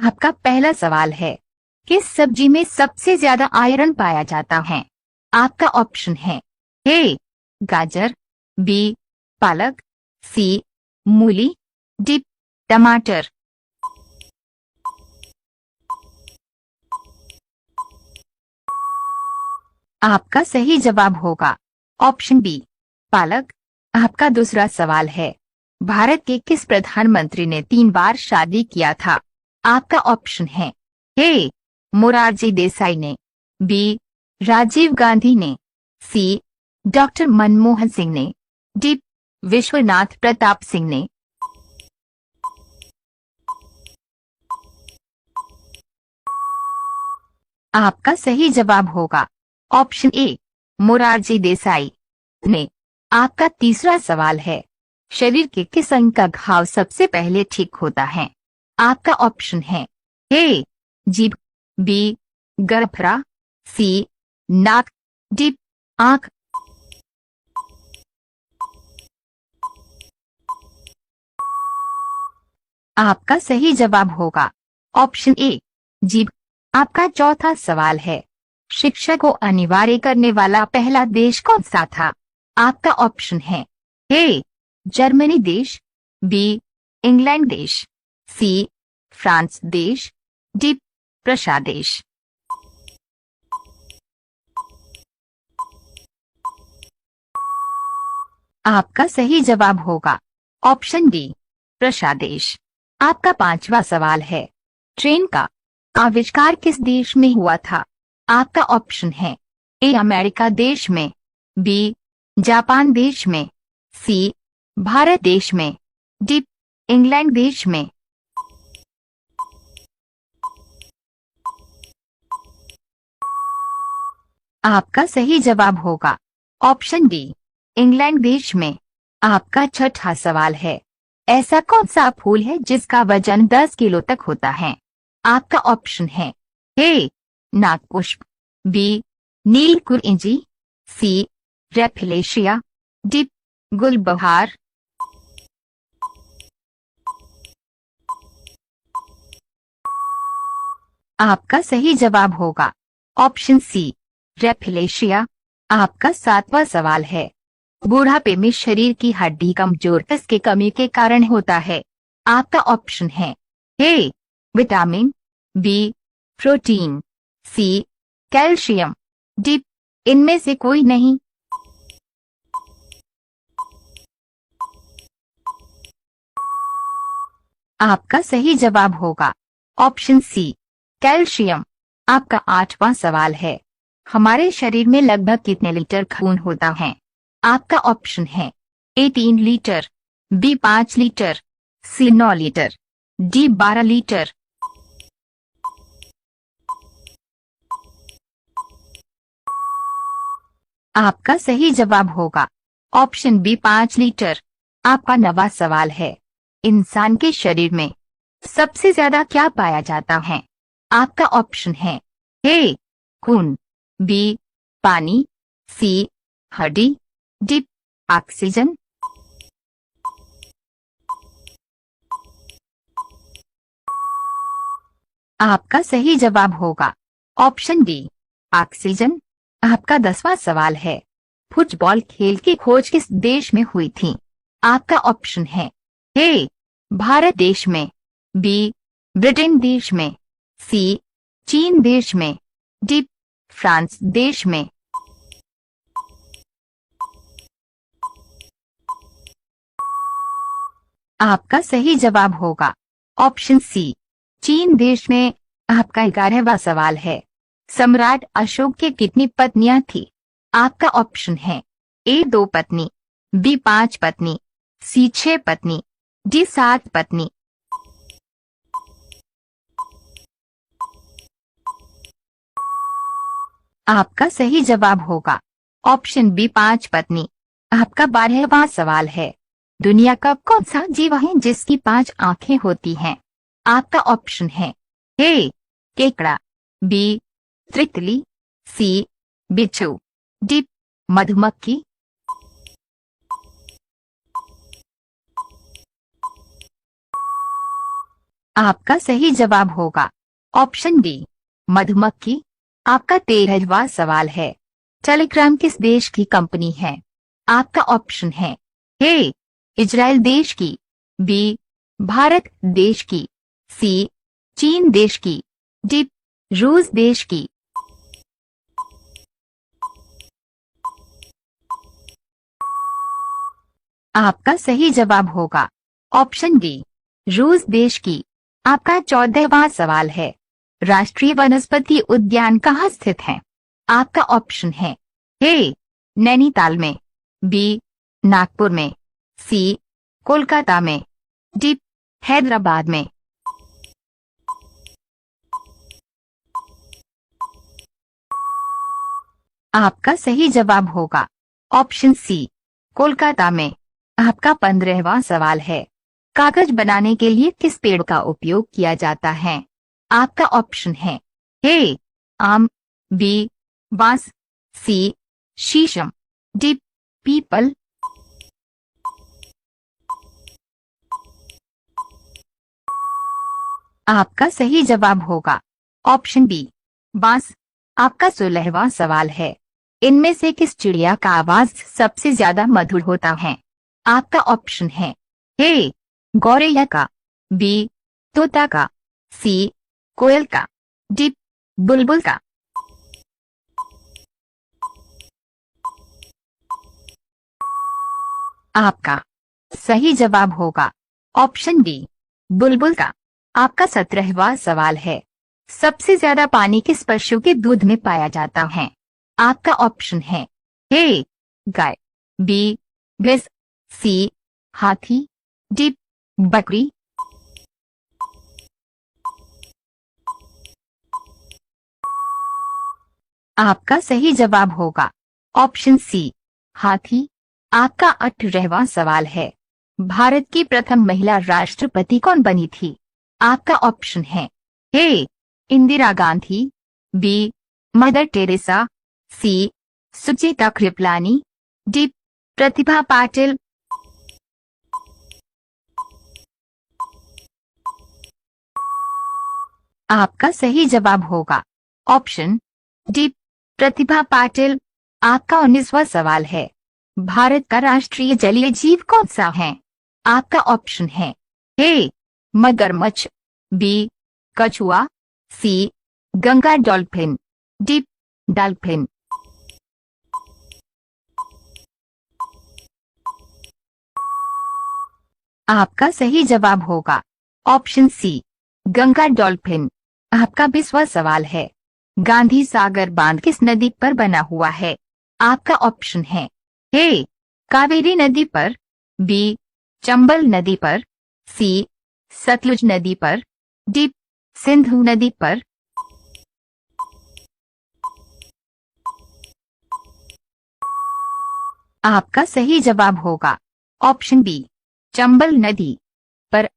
आपका पहला सवाल है, किस सब्जी में सबसे ज्यादा आयरन पाया जाता है? आपका ऑप्शन है ए गाजर, बी पालक, सी मूली, डी टमाटर। आपका सही जवाब होगा ऑप्शन बी पालक। आपका दूसरा सवाल है, भारत के किस प्रधानमंत्री ने 3 बार शादी किया था? आपका ऑप्शन है ए मोरारजी देसाई ने, बी राजीव गांधी ने, सी डॉक्टर मनमोहन सिंह ने, डी विश्वनाथ प्रताप सिंह ने। आपका सही जवाब होगा ऑप्शन ए मोरारजी देसाई ने। आपका तीसरा सवाल है, शरीर के किस अंग का घाव सबसे पहले ठीक होता है? आपका ऑप्शन है ए जीभ, बी गरफरा, सी नाक, डी आंख। आपका सही जवाब होगा ऑप्शन ए जीभ। आपका चौथा सवाल है, शिक्षा को अनिवार्य करने वाला पहला देश कौन सा था? आपका ऑप्शन है ए जर्मनी देश, बी इंग्लैंड देश, सी फ्रांस देश, डी प्रशा देश। आपका सही जवाब होगा ऑप्शन डी प्रशा देश। आपका पांचवा सवाल है, ट्रेन का आविष्कार किस देश में हुआ था? आपका ऑप्शन है ए अमेरिका देश में, बी जापान देश में, सी भारत देश में, डी इंग्लैंड देश में। आपका सही जवाब होगा ऑप्शन डी इंग्लैंड देश में। आपका छठा सवाल है, ऐसा कौन सा फूल है जिसका वजन 10 किलो तक होता है? आपका ऑप्शन है ए नागपुष्प, बी नीलकुरिंजी, सी रेफिलेशिया, डी गुलबहार। आपका सही जवाब होगा ऑप्शन सी रेफिलेशिया। आपका सातवां सवाल है, बुढ़ापे में शरीर की हड्डी कमजोर किसके कमी के कारण होता है? आपका ऑप्शन है A vitamin, B protein, C calcium, D इनमें से कोई नहीं। आपका सही जवाब होगा ऑप्शन सी कैल्शियम। आपका आठवां सवाल है, हमारे शरीर में लगभग कितने लीटर खून होता है? आपका ऑप्शन है ए 3 लीटर, बी 5 लीटर, सी 9 लीटर, डी 12 लीटर। आपका सही जवाब होगा ऑप्शन बी 5 लीटर। आपका नवा सवाल है, इंसान के शरीर में सबसे ज्यादा क्या पाया जाता है? आपका ऑप्शन है ए खून, बी पानी, सी हड्डी, डी ऑक्सीजन। आपका सही जवाब होगा ऑप्शन डी ऑक्सीजन। आपका 10वां सवाल है, फुटबॉल खेल की खोज किस देश में हुई थी? आपका ऑप्शन है ए भारत देश में, बी ब्रिटेन देश में, सी चीन देश में, डी फ्रांस देश में। आपका सही जवाब होगा ऑप्शन सी चीन देश में। आपका 11वां सवाल है, सम्राट अशोक की कितनी पत्नियां थी? आपका ऑप्शन है ए 2 पत्नी, बी 5 पत्नी, सी 6 पत्नी, डी 7 पत्नी। आपका सही जवाब होगा ऑप्शन बी 5 पत्नी। आपका 12वां सवाल है, दुनिया का कौन सा जीव है जिसकी 5 आंखें होती हैं? आपका ऑप्शन है ए केकड़ा, बी तितली, सी बिच्छू, डी मधुमक्खी। आपका सही जवाब होगा ऑप्शन डी, मधुमक्खी। आपका 13वां सवाल है, टेलीग्राम किस देश की कंपनी है? आपका ऑप्शन है ए, इजराइल देश की, बी, भारत देश की, सी, चीन देश की, डी, रूस देश की। आपका सही जवाब होगा ऑप्शन डी, रूस देश की। आपका 14वां सवाल है, राष्ट्रीय वनस्पति उद्यान कहाँ स्थित है? आपका ऑप्शन है ए, नैनीताल में, बी, नागपुर में, सी, कोलकाता में, डी, हैदराबाद में। आपका सही जवाब होगा ऑप्शन सी, कोलकाता में। आपका 15वां सवाल है, कागज बनाने के लिए किस पेड़ का उपयोग किया जाता है? आपका ऑप्शन है ए, आम, बी, बांस, सी, शीशम, डी, पीपल। आपका सही जवाब होगा ऑप्शन बी, बांस। आपका 16वां सवाल है, इनमें से किस चिड़िया का आवाज सबसे ज्यादा मधुर होता है? आपका ऑप्शन है ए, गौरैया का, बी, तोता का, सी, कोयल का, डी, बुलबुल का। आपका सही जवाब होगा ऑप्शन डी, बुलबुल का। आपका 17वां सवाल है, सबसे ज्यादा पानी किस पशु के दूध में पाया जाता है? आपका ऑप्शन है ए, गाय, बी, भैंस, सी, हाथी, डी, बकरी। आपका सही जवाब होगा ऑप्शन सी, हाथी। आपका 18वां सवाल है, भारत की प्रथम महिला राष्ट्रपति कौन बनी थी? आपका ऑप्शन है A, Indira Gandhi, B, Mother Teresa, C, Sucheta Kripalani, D, Pratibha Patil. आपका सही जवाब होगा ऑप्शन डी, प्रतिभा पाटिल। आपका 19वां सवाल है, भारत का राष्ट्रीय जलीय जीव कौन सा है? आपका ऑप्शन है ए, मगरमच्छ, बी, कछुआ, सी, गंगा डॉल्फिन, डी, डॉल्फिन। आपका सही जवाब होगा ऑप्शन सी, गंगा डॉल्फिन। आपका 20वां सवाल है, गांधी सागर बांध किस नदी पर बना हुआ है? आपका ऑप्शन है ए, कावेरी नदी पर, बी, चंबल नदी पर, सी, सतलुज नदी पर, डी, सिंधु नदी पर। आपका सही जवाब होगा ऑप्शन बी, चंबल नदी पर।